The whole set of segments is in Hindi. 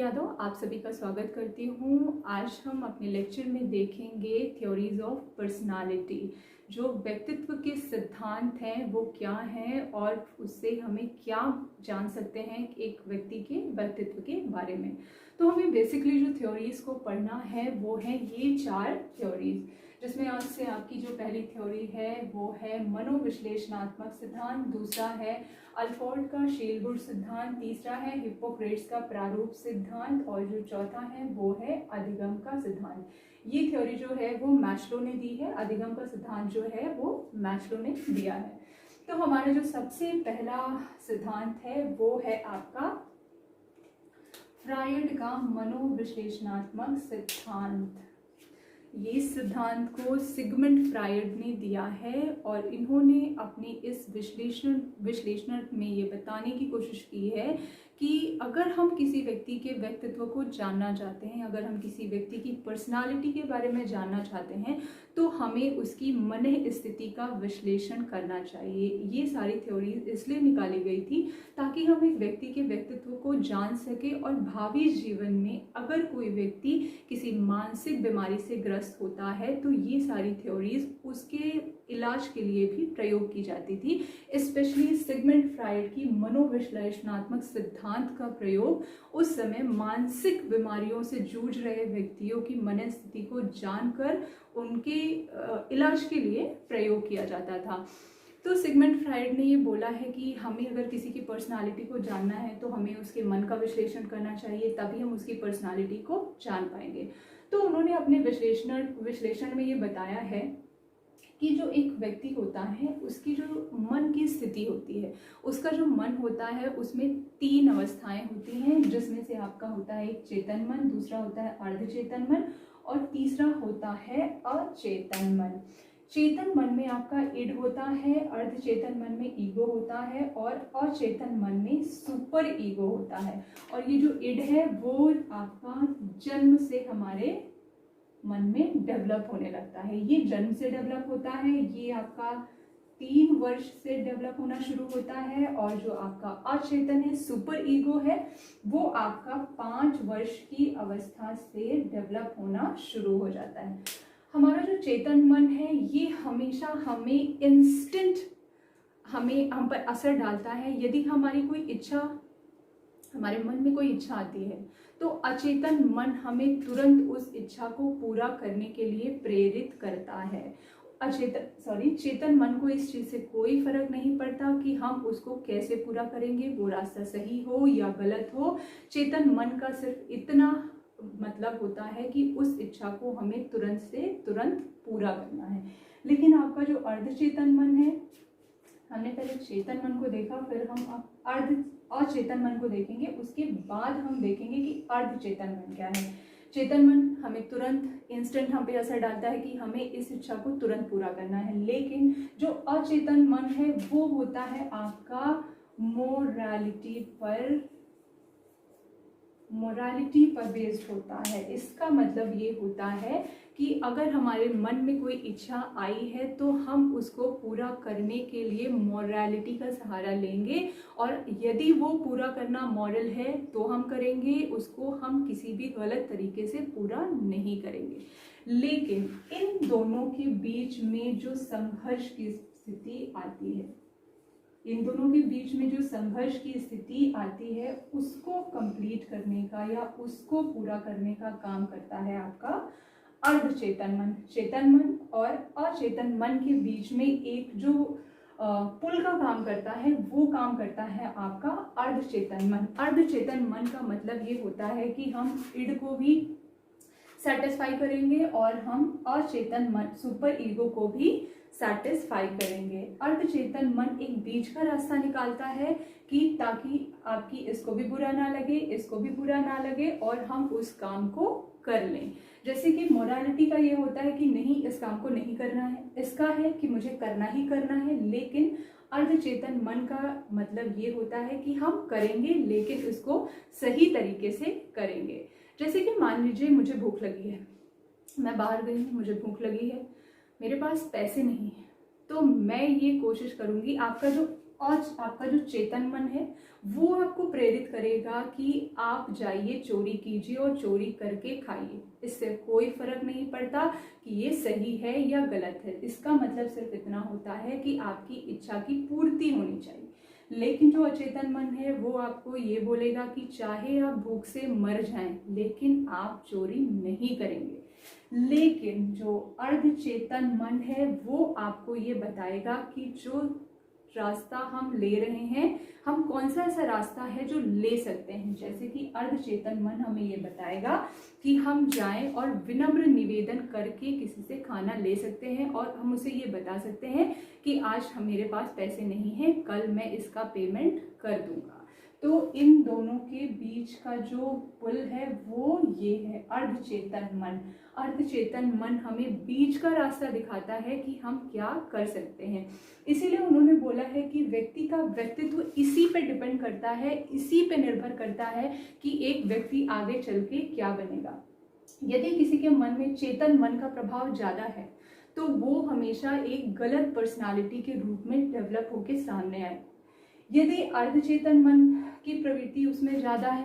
यादव आप सभी का स्वागत करती हूँ। आज हम अपने लेक्चर में देखेंगे थ्योरीज ऑफ पर्सनालिटी। जो व्यक्तित्व के सिद्धांत हैं वो क्या हैं और उससे हमें क्या जान सकते हैं एक व्यक्ति के व्यक्तित्व के बारे में। तो हमें बेसिकली जो थ्योरीज को पढ़ना है वो है ये 4 थ्योरीज, जिसमें आज से आपकी जो पहली थ्योरी है वो है मनोविश्लेषणात्मक सिद्धांत, दूसरा है अल्फोर्ड का शीलवुड सिद्धांत, तीसरा है हिप्पोक्रेट्स का प्रारूप सिद्धांत और जो चौथा है वो है अधिगम का सिद्धांत। ये थ्योरी जो है वो मैस्लो ने दी है, अधिगम का सिद्धांत जो है वो मैस्लो ने दिया है। तो हमारा जो सबसे पहला सिद्धांत है वो है आपका फ्रायड का मनोविश्लेषणात्मक सिद्धांत। ये सिद्धांत को सिगमंड फ्रायड ने दिया है और इन्होंने अपने इस विश्लेषण में ये बताने की कोशिश की है कि अगर हम किसी व्यक्ति के व्यक्तित्व को जानना चाहते हैं, अगर हम किसी व्यक्ति की पर्सनालिटी के बारे में जानना चाहते हैं तो हमें उसकी मन स्थिति का विश्लेषण करना चाहिए। ये सारी थ्योरीज इसलिए निकाली गई थी ताकि हम एक व्यक्ति के व्यक्तित्व को जान सके और भावी जीवन में अगर कोई व्यक्ति किसी मानसिक बीमारी से ग्रस्त होता है तो ये सारी थ्योरीज उसके इलाज के लिए भी प्रयोग की जाती थी। स्पेशली सिगमंड फ्रायड की मनोविश्लेषणात्मक सिद्धांत का प्रयोग उस समय मानसिक बीमारियों से जूझ रहे व्यक्तियों की मनस्थिति को जानकर उनके इलाज के लिए प्रयोग किया जाता था। तो सिगमंड फ्रायड ने ये बोला है कि हमें अगर किसी की पर्सनालिटी को जानना है तो हमें उसके मन का विश्लेषण करना चाहिए, तभी हम उसकी पर्सनालिटी को जान पाएंगे। तो उन्होंने अपने विश्लेषण में ये बताया है कि जो एक व्यक्ति होता है उसकी जो मन की स्थिति होती है, उसका जो मन होता है उसमें 3 अवस्थाएं होती हैं, जिसमें से आपका होता है एक चेतन मन, दूसरा होता है अर्धचेतन मन और तीसरा होता है अचेतन मन। चेतन मन में आपका इड होता है, अर्धचेतन मन में ईगो होता है और अचेतन मन में सुपर ईगो होता है। और ये जो इड है वो आपका जन्म से हमारे मन में डेवलप होने लगता है। ये जन्म से डेवलप होता है, ये आपका 3 वर्ष से डेवलप होना शुरू होता है और जो आपका अचेतन है सुपर ईगो है वो आपका 5 वर्ष की अवस्था से डेवलप होना शुरू हो जाता है। हमारा जो चेतन मन है ये हमेशा हमें इंस्टेंट हम पर असर डालता है। यदि हमारी कोई इच्छा, हमारे मन में कोई इच्छा आती है तो अचेतन मन हमें तुरंत उस इच्छा को पूरा करने के लिए प्रेरित करता है। चेतन मन को इस चीज से कोई फर्क नहीं पड़ता कि हम उसको कैसे पूरा करेंगे, वो रास्ता सही हो या गलत हो। चेतन मन का सिर्फ इतना मतलब होता है कि उस इच्छा को हमें तुरंत से तुरंत पूरा करना है। लेकिन आपका जो अर्धचेतन मन है, हमने पहले चेतन मन को देखा, फिर हम अब अचेतन मन को देखेंगे, उसके बाद हम देखेंगे कि अर्धचेतन मन क्या है। चेतन मन हमें तुरंत इंस्टेंट हम पे असर डालता है कि हमें इस इच्छा को तुरंत पूरा करना है। लेकिन जो अचेतन मन है वो होता है आपका मोरालिटी पर बेस्ड होता है। इसका मतलब ये होता है कि अगर हमारे मन में कोई इच्छा आई है तो हम उसको पूरा करने के लिए मोरालिटी का सहारा लेंगे और यदि वो पूरा करना मॉरल है तो हम करेंगे, उसको हम किसी भी गलत तरीके से पूरा नहीं करेंगे। लेकिन इन दोनों के बीच में जो संघर्ष की स्थिति आती है, इन दोनों के बीच में जो संघर्ष की स्थिति आती है उसको कंप्लीट करने का या उसको पूरा करने का काम करता है आपका अर्धचेतन मन। चेतन मन और अचेतन मन के बीच में एक जो पुल का काम करता है वो काम करता है आपका अर्धचेतन मन। अर्धचेतन मन का मतलब ये होता है कि हम इड को भी सेटिस्फाई करेंगे और हम अचेतन मन सुपर ईगो को भी सेटिस्फाई करेंगे। अर्धचेतन मन एक बीच का रास्ता निकालता है कि ताकि आपकी इसको भी बुरा ना लगे, इसको भी बुरा ना लगे और हम उस काम को कर लें। जैसे कि मोरालिटी का ये होता है कि नहीं, इस काम को नहीं करना है, इसका है कि मुझे करना ही करना है। लेकिन अर्धचेतन मन का मतलब ये होता है कि हम करेंगे लेकिन इसको सही तरीके से करेंगे। जैसे कि मान लीजिए मुझे भूख लगी है, मैं बाहर गई हूँ, मुझे भूख लगी है, मेरे पास पैसे नहीं है, तो मैं ये कोशिश करूँगी, आपका जो और आपका जो चेतन मन है वो आपको प्रेरित करेगा कि आप जाइए चोरी कीजिए और चोरी करके खाइए। इससे कोई फर्क नहीं पड़ता कि ये सही है या गलत है, इसका मतलब सिर्फ इतना होता है कि आपकी इच्छा की पूर्ति होनी चाहिए। लेकिन जो अचेतन मन है वो आपको ये बोलेगा कि चाहे आप भूख से मर जाएं लेकिन आप चोरी नहीं करेंगे। लेकिन जो अर्धचेतन मन है वो आपको ये बताएगा कि जो रास्ता हम ले रहे हैं, हम कौन सा ऐसा रास्ता है जो ले सकते हैं। जैसे कि अर्धचेतन मन हमें ये बताएगा कि हम जाएं और विनम्र निवेदन करके किसी से खाना ले सकते हैं और हम उसे ये बता सकते हैं कि आज मेरे पास पैसे नहीं हैं, कल मैं इसका पेमेंट कर दूंगा। तो इन दोनों के बीच का जो पुल है वो ये है अर्धचेतन मन। अर्धचेतन मन हमें बीच का रास्ता दिखाता है कि हम क्या कर सकते हैं। इसीलिए उन्होंने बोला है कि व्यक्ति का व्यक्तित्व इसी पे डिपेंड करता है, इसी पे निर्भर करता है कि एक व्यक्ति आगे चल के क्या बनेगा। यदि किसी के मन में चेतन मन का प्रभाव ज़्यादा है तो वो हमेशा एक गलत पर्सनालिटी के रूप में डेवलप होके सामने आए। यदि अर्धचेतन मन की प्रवृत्ति उसमें ज़्यादा है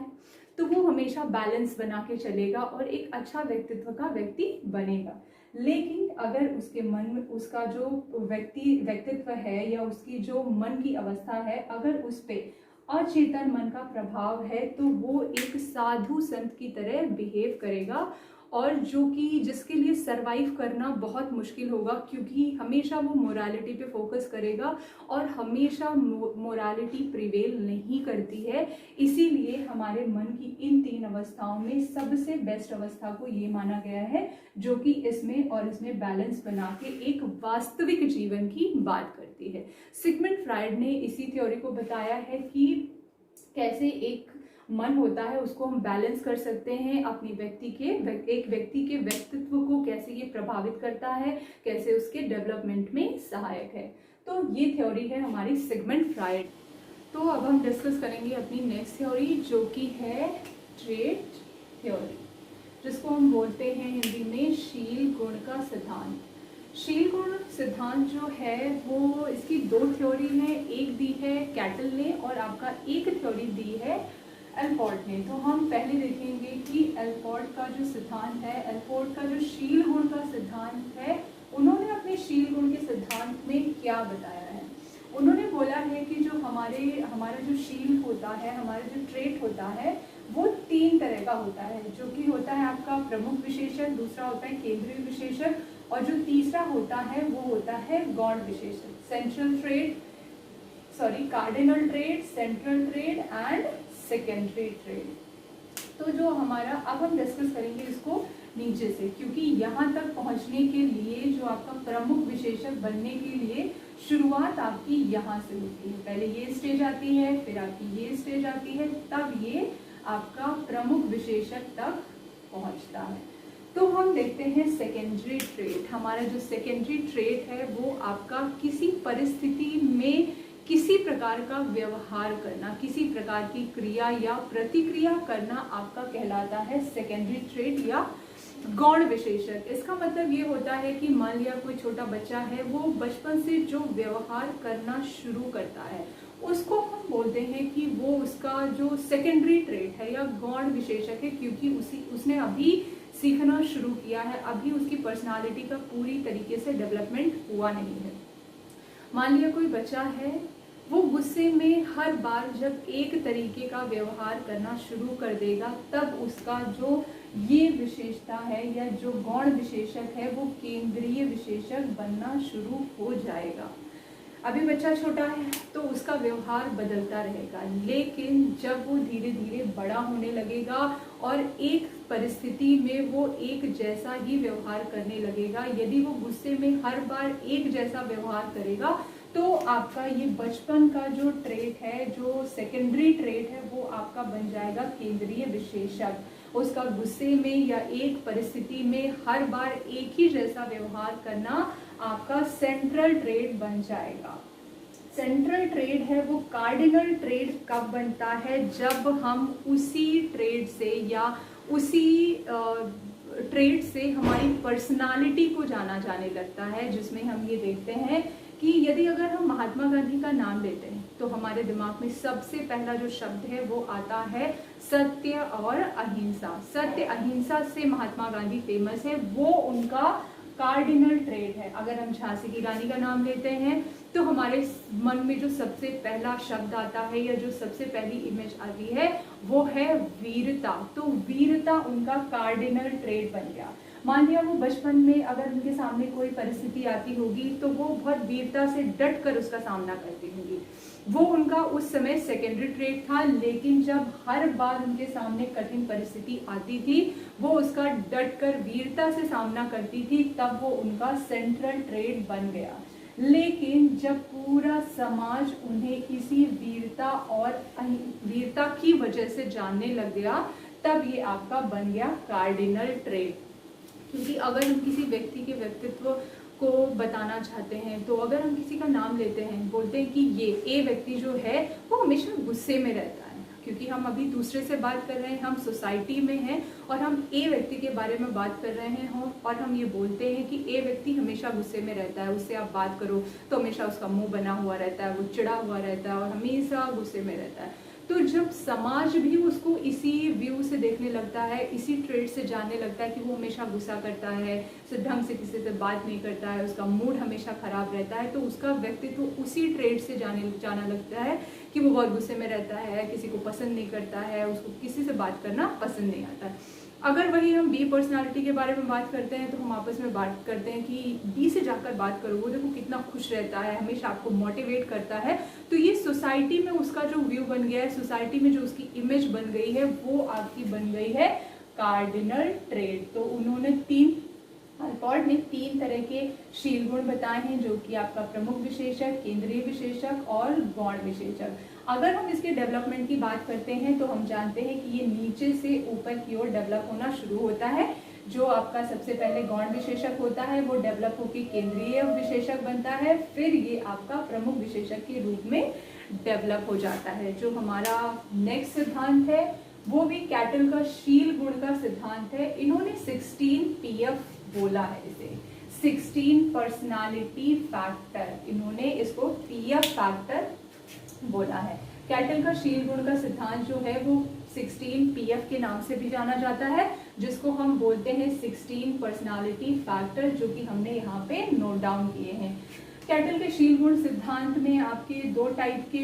तो वो हमेशा बैलेंस बना के चलेगा और एक अच्छा व्यक्तित्व का व्यक्ति बनेगा। लेकिन अगर उसके मन में उसका जो व्यक्तित्व है या उसकी जो मन की अवस्था है, अगर उस पर अचेतन मन का प्रभाव है तो वो एक साधु संत की तरह बिहेव करेगा और जो कि जिसके लिए सरवाइव करना बहुत मुश्किल होगा, क्योंकि हमेशा वो मोरालिटी पे फोकस करेगा और हमेशा मोरालिटी प्रिवेल नहीं करती है। इसीलिए हमारे मन की इन 3 अवस्थाओं में सबसे बेस्ट अवस्था को ये माना गया है जो कि इसमें और इसमें बैलेंस बना के एक वास्तविक जीवन की बात करती है। सिगमंड फ्रायड ने इसी थ्योरी को बताया है कि कैसे एक मन होता है उसको हम बैलेंस कर सकते हैं, अपनी एक व्यक्ति के व्यक्तित्व को कैसे ये प्रभावित करता है, कैसे उसके डेवलपमेंट में सहायक है। तो ये थ्योरी है हमारी सिगमंड फ्रायड। तो अब हम डिस्कस करेंगे अपनी नेक्स्ट थ्योरी जो कि है ट्रेट थ्योरी, जिसको हम बोलते हैं हिंदी में शील गुण का सिद्धांत। शील गुण सिद्धांत जो है वो इसकी 2 थ्योरी है, एक दी है कैटल ने और आपका एक थ्योरी दी है एल्फोर्ड ने। तो हम पहले देखेंगे कि एल्फोर्ड का जो सिद्धांत है, एल्फोर्ड का जो शील गुण का सिद्धांत है, उन्होंने अपने शील गुण के सिद्धांत में क्या बताया है। उन्होंने बोला है कि जो हमारा जो शील होता है, हमारा जो ट्रेट होता है वो 3 तरह का होता है, जो कि होता है आपका प्रमुख विशेषक, दूसरा होता है केंद्रीय विशेषक और जो तीसरा होता है वो होता है गौण विशेषक। Cardinal trade, central trade and secondary trade. तो जो हमारा अब हम डिस्कस करेंगे इसको नीचे से, क्योंकि यहाँ तक पहुँचने के लिए जो आपका प्रमुख विशेषक बनने के लिए शुरुआत आपकी यहाँ से होती है। पहले ये स्टेज आती है, फिर आपकी ये स्टेज आती है, तब ये आपका प्रमुख विशेषक तक पहुँचता है। तो हम देखते हैं सेकेंडरी ट्रेट। हमारा जो सेकेंडरी ट्रेट है वो आपका किसी परिस्थिति में किसी प्रकार का व्यवहार करना, किसी प्रकार की क्रिया या प्रतिक्रिया करना आपका कहलाता है सेकेंडरी ट्रेट या गौण विशेषक। इसका मतलब ये होता है कि मान लिया कोई छोटा बच्चा है, वो बचपन से जो व्यवहार करना शुरू करता है उसको हम बोलते हैं कि वो उसका जो सेकेंडरी ट्रेट है या गौण विशेषक है, क्योंकि उसने अभी सीखना शुरू किया है, अभी उसकी पर्सनालिटी का पूरी तरीके से डेवलपमेंट हुआ नहीं है। मान लिया कोई बच्चा है, वो गुस्से में हर बार जब एक तरीके का व्यवहार करना शुरू कर देगा तब उसका जो ये विशेषता है या जो गौण विशेषक है वो केंद्रीय विशेषक बनना शुरू हो जाएगा। अभी बच्चा छोटा है तो उसका व्यवहार बदलता रहेगा, लेकिन जब वो धीरे धीरे बड़ा होने लगेगा और एक परिस्थिति में वो एक जैसा ही व्यवहार करने लगेगा, यदि वो गुस्से में हर बार एक जैसा व्यवहार करेगा तो आपका ये बचपन का जो ट्रेट है, जो सेकेंडरी ट्रेट है, वो आपका बन जाएगा केंद्रीय विशेषक। उसका गुस्से में या एक परिस्थिति में हर बार एक ही जैसा व्यवहार करना आपका सेंट्रल ट्रेड बन जाएगा। सेंट्रल ट्रेड है वो कार्डिनल ट्रेड कब बनता है, जब हम उसी ट्रेड से या उसी ट्रेड से हमारी पर्सनालिटी को जाना जाने लगता है, जिसमें हम ये देखते हैं कि यदि अगर हम महात्मा गांधी का का नाम लेते हैं तो हमारे दिमाग में सबसे पहला जो शब्द है वो आता है सत्य और अहिंसा। सत्य अहिंसा से महात्मा गांधी फेमस है, वो उनका कार्डिनल ट्रेड है। अगर हम झांसी की रानी का नाम लेते हैं तो हमारे मन में जो सबसे पहला शब्द आता है या जो सबसे पहली इमेज आती है वो है वीरता। तो वीरता उनका कार्डिनल ट्रेड बन गया। मान लिया वो बचपन में अगर उनके सामने कोई परिस्थिति आती होगी तो वो बहुत वीरता से डट कर उसका सामना करती होंगी, वो उनका उस समय सेकेंडरी ट्रेड था। लेकिन जब हर बार उनके सामने कठिन परिस्थिति आती थी वो उसका डट कर वीरता से सामना करती थी, तब वो उनका सेंट्रल ट्रेड बन गया। लेकिन जब पूरा समाज उन्हें इसी वीरता और वीरता की वजह से जानने लग गया तब ये आपका बन गया कार्डिनल ट्रेड। क्योंकि अगर हम किसी व्यक्ति के व्यक्तित्व को बताना चाहते हैं तो अगर हम किसी का नाम लेते हैं, बोलते हैं कि ये ए व्यक्ति जो है वो हमेशा गुस्से में रहता है, क्योंकि हम अभी दूसरे से बात कर रहे हैं, हम सोसाइटी में हैं और हम ए व्यक्ति के बारे में बात कर रहे हैं और हम ये बोलते हैं कि ए व्यक्ति हमेशा गुस्से में रहता है, उससे आप बात करो तो हमेशा उसका मुंह बना हुआ रहता है, वो चिढ़ा हुआ रहता है और हमेशा गुस्से में रहता है। तो जब समाज भी उसको इसी व्यू से देखने लगता है, इसी ट्रेड से जानने लगता है कि वो हमेशा गुस्सा करता है, ढंग से किसी से बात नहीं करता है, उसका मूड हमेशा खराब रहता है, तो उसका व्यक्तित्व उसी ट्रेड से जाना लगता है कि वो बहुत गुस्से में रहता है, किसी को पसंद नहीं करता है, उसको किसी से बात करना पसंद नहीं आता है। अगर वही हम बी पर्सनालिटी के बारे में बात करते हैं तो हम आपस में बात करते हैं कि बी से जाकर बात करो, वो देखो कितना खुश रहता है, हमेशा आपको मोटिवेट करता है। तो ये सोसाइटी में उसका जो व्यू बन गया है, सोसाइटी में जो उसकी इमेज बन गई है वो आपकी बन गई है कार्डिनल ट्रेड। तो उन्होंने अल्पोर्ट ने 3 तरह के शील गुण बताए हैं, जो कि आपका प्रमुख विशेषक, केंद्रीय विशेषक और गौण विशेषक। अगर हम इसके डेवलपमेंट की बात करते हैं तो हम जानते हैं कि ये नीचे से ऊपर की ओर डेवलप होना शुरू होता है। जो आपका सबसे पहले गौण विशेषक होता है वो डेवलप होकर केंद्रीय विशेषक बनता है, फिर ये आपका प्रमुख विशेषक के रूप में डेवलप हो जाता है। जो हमारा नेक्स्ट सिद्धांत है वो भी कैटल का शील गुण का सिद्धांत है। इन्होंने 16 PF बोला है, इसे 16 पर्सनालिटी फैक्टर, इन्होंने इसको PF फैक्टर बोला है। कैटल का शील गुण का सिद्धांत जो है वो 16 PF के नाम से भी जाना जाता है, जिसको हम बोलते हैं 16 पर्सनालिटी फैक्टर, जो कि हमने यहाँ पे नोट डाउन किए हैं। कैटल के शील गुण सिद्धांत में आपके 2 टाइप के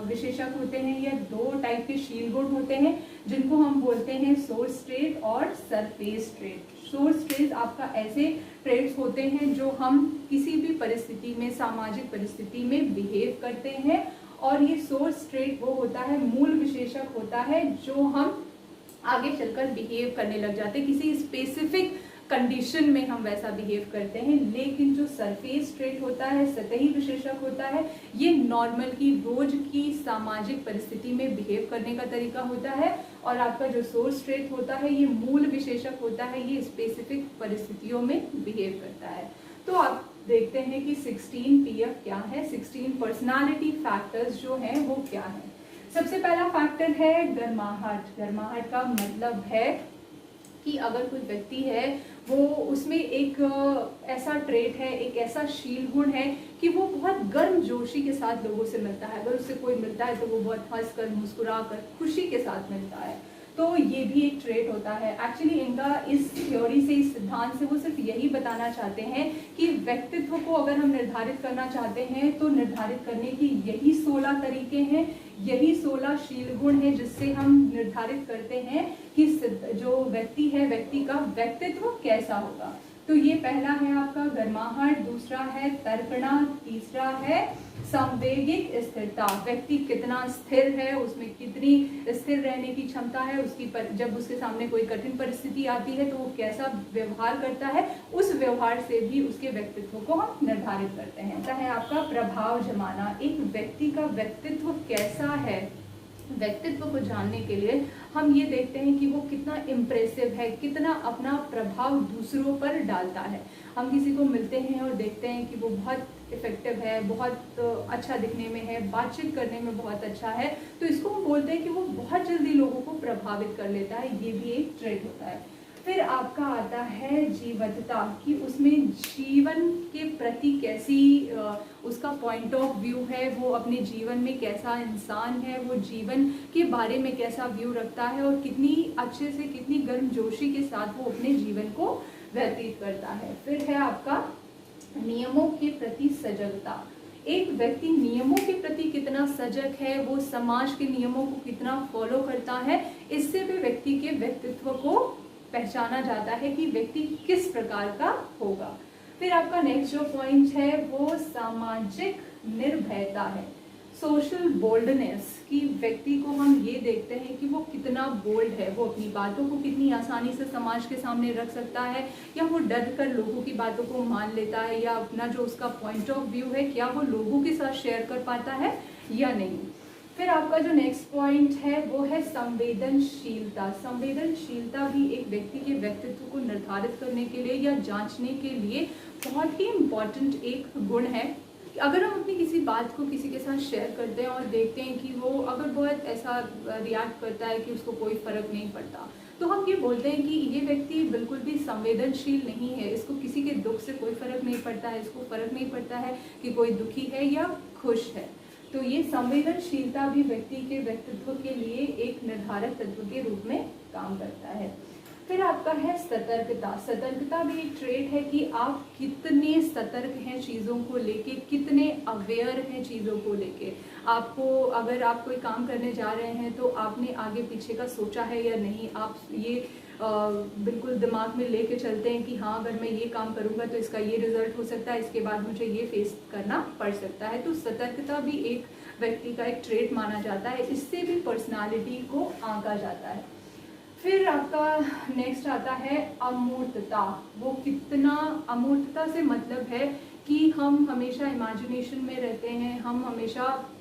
विशेषक होते हैं या 2 टाइप के शील गुण होते हैं, जिनको हम बोलते हैं सोर्स ट्रेट और सरफेस ट्रेट। सोर्स ट्रेट आपका ऐसे ट्रेड्स होते हैं जो हम किसी भी परिस्थिति में, सामाजिक परिस्थिति में बिहेव करते हैं, और ये सोर्स ट्रेट वो होता है, मूल विशेषक होता है जो हम आगे चलकर बिहेव करने लग जाते हैं, किसी स्पेसिफिक कंडीशन में हम वैसा बिहेव करते हैं। लेकिन जो सरफेस ट्रेट होता है, सतही विशेषक होता है, ये नॉर्मल की रोज की सामाजिक परिस्थिति में बिहेव करने का तरीका होता है। और आपका जो सोर्स ट्रेट होता है ये मूल विशेषक होता है, ये स्पेसिफिक परिस्थितियों में बिहेव करता है। तो आप देखते हैं कि 16 PF क्या है, 16 पर्सनालिटी फैक्टर्स जो हैं वो क्या है। सबसे पहला फैक्टर है गर्माहट। गर्माहट का मतलब है कि अगर कोई व्यक्ति है वो उसमें एक ऐसा ट्रेट है, एक ऐसा शील गुण है कि वो बहुत गर्मजोशी के साथ लोगों से मिलता है। अगर उससे कोई मिलता है तो वो बहुत हंसकर, मुस्कुराकर, खुशी के साथ मिलता है। तो ये भी एक ट्रेट होता है। एक्चुअली इनका इस थ्योरी से, इस सिद्धांत से वो सिर्फ यही बताना चाहते हैं कि व्यक्तित्व को अगर हम निर्धारित करना चाहते हैं तो निर्धारित करने की यही 16 तरीके हैं, यही 16 शील गुण है जिससे हम निर्धारित करते हैं कि जो व्यक्ति है, व्यक्ति का व्यक्तित्व कैसा होगा। तो ये पहला है आपका गर्माहट, दूसरा है तर्कणा, तीसरा है संवेगिक स्थिरता। व्यक्ति कितना स्थिर है, उसमें कितनी स्थिर रहने की क्षमता है, उसकी जब उसके सामने कोई कठिन परिस्थिति आती है तो वो कैसा व्यवहार करता है, उस व्यवहार से भी उसके व्यक्तित्व को हम निर्धारित करते हैं। ऐसा है आपका प्रभाव जमाना। एक व्यक्ति का व्यक्तित्व कैसा है, व्यक्तित्व को जानने के लिए हम ये देखते हैं कि वो कितना इम्प्रेसिव है, कितना अपना प्रभाव दूसरों पर डालता है। हम किसी को मिलते हैं और देखते हैं कि वो बहुत इफेक्टिव है, बहुत अच्छा दिखने में है, बातचीत करने में बहुत अच्छा है, तो इसको हम बोलते हैं कि वो बहुत जल्दी लोगों को प्रभावित कर लेता है। ये भी एक ट्रेट होता है। फिर आपका आता है जीवंतता, कि उसमें जीवन के प्रति कैसी उसका पॉइंट ऑफ व्यू है, वो अपने जीवन में कैसा इंसान है, वो जीवन के बारे में कैसा व्यू रखता है और कितनी अच्छे से, कितनी गर्मजोशी के साथ वो अपने जीवन को व्यतीत करता है। फिर है आपका नियमों के प्रति सजगता। एक व्यक्ति नियमों के प्रति कितना सजग है, वो समाज के नियमों को कितना फॉलो करता है, इससे भी व्यक्ति के व्यक्तित्व को पहचाना जाता है कि व्यक्ति किस प्रकार का होगा। फिर आपका नेक्स्ट जो पॉइंट है वो सामाजिक निर्भयता है, सोशल बोल्डनेस, कि व्यक्ति को हम ये देखते हैं कि वो कितना बोल्ड है, वो अपनी बातों को कितनी आसानी से समाज के सामने रख सकता है, या वो डर कर लोगों की बातों को मान लेता है, या अपना जो उसका पॉइंट ऑफ व्यू है क्या वो लोगों के साथ शेयर कर पाता है या नहीं। फिर आपका जो नेक्स्ट पॉइंट है वो है संवेदनशीलता। संवेदनशीलता भी एक व्यक्ति के व्यक्तित्व को निर्धारित करने के लिए या जांचने के लिए बहुत ही इम्पॉर्टेंट एक गुण है। अगर हम अपनी किसी बात को किसी के साथ शेयर करते हैं और देखते हैं कि वो अगर बहुत ऐसा रिएक्ट करता है कि उसको कोई फ़र्क नहीं पड़ता, तो हम ये बोलते हैं कि ये व्यक्ति बिल्कुल भी संवेदनशील नहीं है, इसको किसी के दुख से कोई फ़र्क नहीं पड़ता है, इसको फ़र्क नहीं पड़ता है कि कोई दुखी है या खुश है। तो ये संवेदनशीलता भी व्यक्ति के व्यक्तित्व के लिए एक निर्धारक तत्व के रूप में काम करता है। फिर आपका है सतर्कता। सतर्कता भी एक ट्रेट है कि आप कितने सतर्क हैं चीज़ों को लेके, कितने अवेयर हैं चीज़ों को लेके। आपको अगर आप कोई काम करने जा रहे हैं तो आपने आगे पीछे का सोचा है या नहीं, आप ये बिल्कुल दिमाग में लेके चलते हैं कि हाँ अगर मैं ये काम करूँगा तो इसका ये रिजल्ट हो सकता है, इसके बाद मुझे ये फेस करना पड़ सकता है। तो सतर्कता भी एक व्यक्ति का एक ट्रेट माना जाता है, इससे भी पर्सनालिटी को आंका जाता है। फिर आपका नेक्स्ट आता है अमूर्तता। वो कितना, अमूर्तता से मतलब है कि हम हमेशा इमेजिनेशन में रहते हैं, हम हमेशा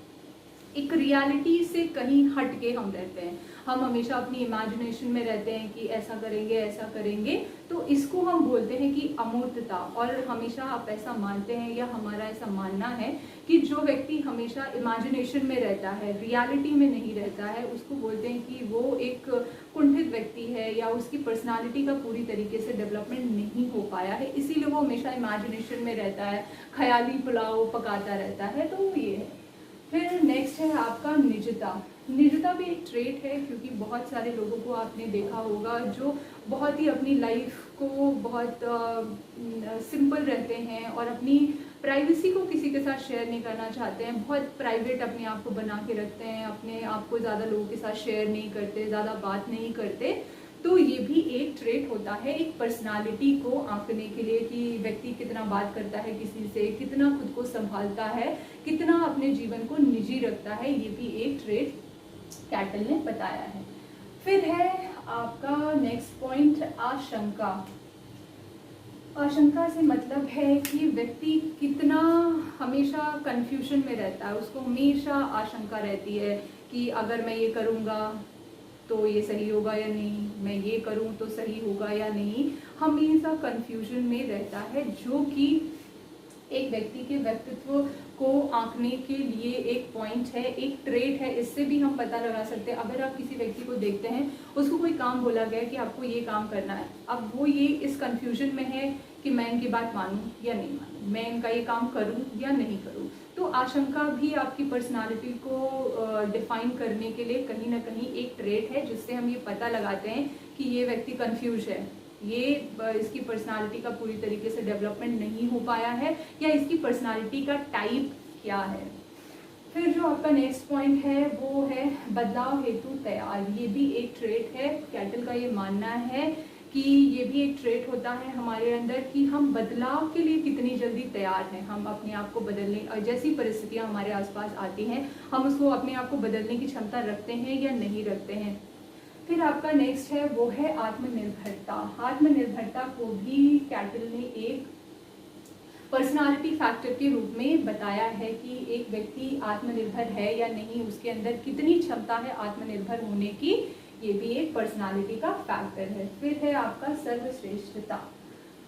एक रियलिटी से कहीं हट के हम रहते हैं, हम हमेशा अपनी इमेजिनेशन में रहते हैं कि ऐसा करेंगे ऐसा करेंगे, तो इसको हम बोलते हैं कि अमूर्तता। और हमेशा आप ऐसा मानते हैं या हमारा ऐसा मानना है कि जो व्यक्ति हमेशा इमेजिनेशन में रहता है, रियलिटी में नहीं रहता है, उसको बोलते हैं कि वो एक कुंठित व्यक्ति है या उसकी पर्सनालिटी का पूरी तरीके से डेवलपमेंट नहीं हो पाया है, इसीलिए वो हमेशा इमेजिनेशन में रहता है, ख्याली पुलाव पकाता रहता है। तो ये है। फिर नेक्स्ट है आपका निजता। निजता भी एक ट्रेट है, क्योंकि बहुत सारे लोगों को आपने देखा होगा जो बहुत ही अपनी लाइफ को बहुत सिंपल रहते हैं और अपनी प्राइवेसी को किसी के साथ शेयर नहीं करना चाहते हैं, बहुत प्राइवेट अपने आप को बना के रखते हैं, अपने आप को ज़्यादा लोगों के साथ शेयर नहीं करते, ज़्यादा बात नहीं करते। तो ये भी एक ट्रेट होता है एक पर्सनालिटी को आंकने के लिए कि व्यक्ति कितना बात करता है किसी से, कितना खुद को संभालता है, कितना अपने जीवन को निजी रखता है, ये भी एक ट्रेट कैटल ने बताया है। फिर है आपका नेक्स्ट पॉइंट आशंका। आशंका से मतलब है कि व्यक्ति कितना हमेशा कंफ्यूजन में रहता है, उसको हमेशा आशंका रहती है कि अगर मैं ये करूँगा तो ये सही होगा या नहीं, मैं ये करूं तो सही होगा या नहीं, हमेशा कंफ्यूजन में रहता है, जो कि एक व्यक्ति के व्यक्तित्व को आंकने के लिए एक पॉइंट है, एक ट्रेट है। इससे भी हम पता लगा सकते हैं, अगर आप किसी व्यक्ति को देखते हैं, उसको कोई काम बोला गया कि आपको ये काम करना है, अब वो ये इस कंफ्यूजन में है कि मैं इनकी बात मानूं या नहीं मानूं, मैं इनका ये काम करूं या नहीं करूं। तो आशंका भी आपकी पर्सनालिटी को डिफाइन करने के लिए कहीं ना कहीं एक ट्रेट है, जिससे हम ये पता लगाते हैं कि ये व्यक्ति कंफ्यूज है, ये इसकी पर्सनालिटी का पूरी तरीके से डेवलपमेंट नहीं हो पाया है, या इसकी पर्सनालिटी का टाइप क्या है। फिर जो आपका नेक्स्ट पॉइंट है वो है बदलाव हेतु तैयार। ये भी एक ट्रेट है, कैटल का ये मानना है कि ये भी एक ट्रेट होता है हमारे अंदर कि हम बदलाव के लिए कितनी जल्दी तैयार हैं, हम अपने आप को बदलने और जैसी परिस्थितियाँ हमारे आसपास आती हैं हम उसको अपने आप को बदलने की क्षमता रखते हैं या नहीं रखते हैं। फिर आपका नेक्स्ट है वो है आत्मनिर्भरता। आत्मनिर्भरता को भी कैटल ने एक पर्सनालिटी फैक्टर के रूप में बताया है कि एक व्यक्ति आत्मनिर्भर है या नहीं, उसके अंदर कितनी क्षमता है आत्मनिर्भर होने की, ये भी एक पर्सनालिटी का फैक्टर है। फिर है आपका सर्वश्रेष्ठता।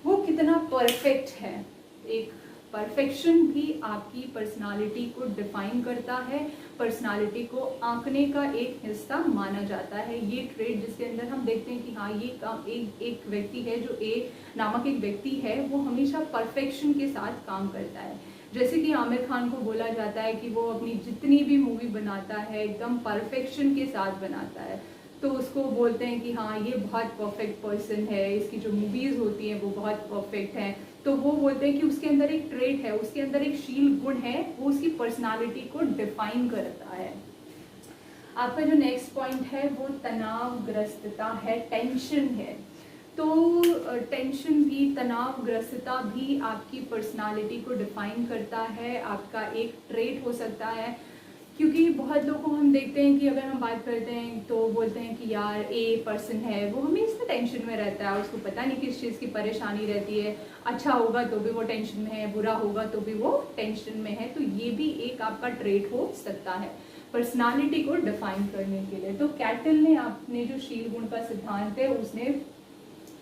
वो कितना परफेक्ट है, एक परफेक्शन भी आपकी पर्सनालिटी को डिफाइन करता है, पर्सनालिटी को आंकने का एक हिस्सा माना जाता है। ये ट्रेड जिसके अंदर हम देखते हैं कि हाँ ये काम एक व्यक्ति है, जो ए नामक एक व्यक्ति है, वो हमेशा परफेक्शन के साथ काम करता है। जैसे कि आमिर खान को बोला जाता है कि वो अपनी जितनी भी मूवी बनाता है एकदम परफेक्शन के साथ बनाता है, तो उसको बोलते हैं कि हाँ ये बहुत परफेक्ट पर्सन है, इसकी जो मूवीज़ होती हैं वो बहुत परफेक्ट हैं। तो वो बोलते हैं कि उसके अंदर एक ट्रेट है, उसके अंदर एक शील गुण है, वो उसकी पर्सनालिटी को डिफाइन करता है। आपका जो नेक्स्ट पॉइंट है वो तनावग्रस्तता है, टेंशन है। तो टेंशन भी, तनावग्रस्तता भी आपकी पर्सनालिटी को डिफाइन करता है, आपका एक ट्रेट हो सकता है। क्योंकि बहुत लोगों को हम देखते हैं कि अगर हम बात करते हैं तो बोलते हैं कि यार ए पर्सन है, वो हमेशा टेंशन में रहता है, उसको पता नहीं किस चीज़ की परेशानी रहती है, अच्छा होगा तो भी वो टेंशन में है, बुरा होगा तो भी वो टेंशन में है। तो ये भी एक आपका ट्रेट हो सकता है पर्सनालिटी को डिफाइन करने के लिए। तो कैटल ने अपने जो शील गुण का सिद्धांत है उसने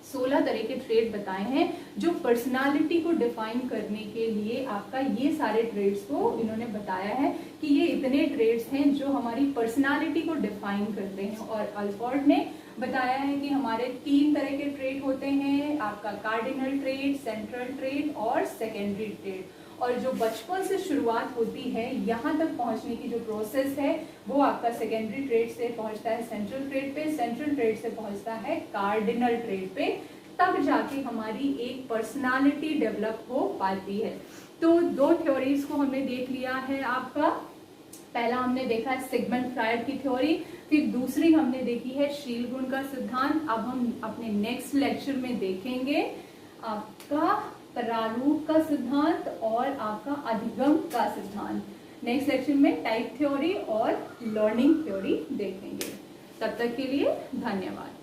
16 तरह के ट्रेड बताए हैं जो पर्सनालिटी को डिफाइन करने के लिए आपका ये सारे ट्रेड्स को इन्होंने बताया है कि ये इतने ट्रेड्स हैं जो हमारी पर्सनालिटी को डिफाइन करते हैं। और अल्फोर्ड ने बताया है कि हमारे 3 तरह के ट्रेड होते हैं, आपका कार्डिनल ट्रेड, सेंट्रल ट्रेड और सेकेंडरी ट्रेड। और जो बचपन से शुरुआत होती है यहाँ तक पहुँचने की जो प्रोसेस है वो आपका सेकेंडरी ट्रेड से पहुँचता है सेंट्रल ट्रेड पे, सेंट्रल ट्रेड से पहुँचता है कार्डिनल ट्रेड पे, तब जाके हमारी एक पर्सनालिटी डेवलप हो पाती है। तो 2 थ्योरीज को हमने देख लिया है। आपका पहला हमने देखा है सिगमंड फ्रायड की थ्योरी, फिर दूसरी हमने देखी है शील गुण का सिद्धांत। अब हम अपने नेक्स्ट लेक्चर में देखेंगे आपका प्रारूप का सिद्धांत और आपका अधिगम का सिद्धांत। नेक्स्ट लेक्चर में टाइप थ्योरी और लर्निंग थ्योरी देखेंगे। तब तक के लिए धन्यवाद।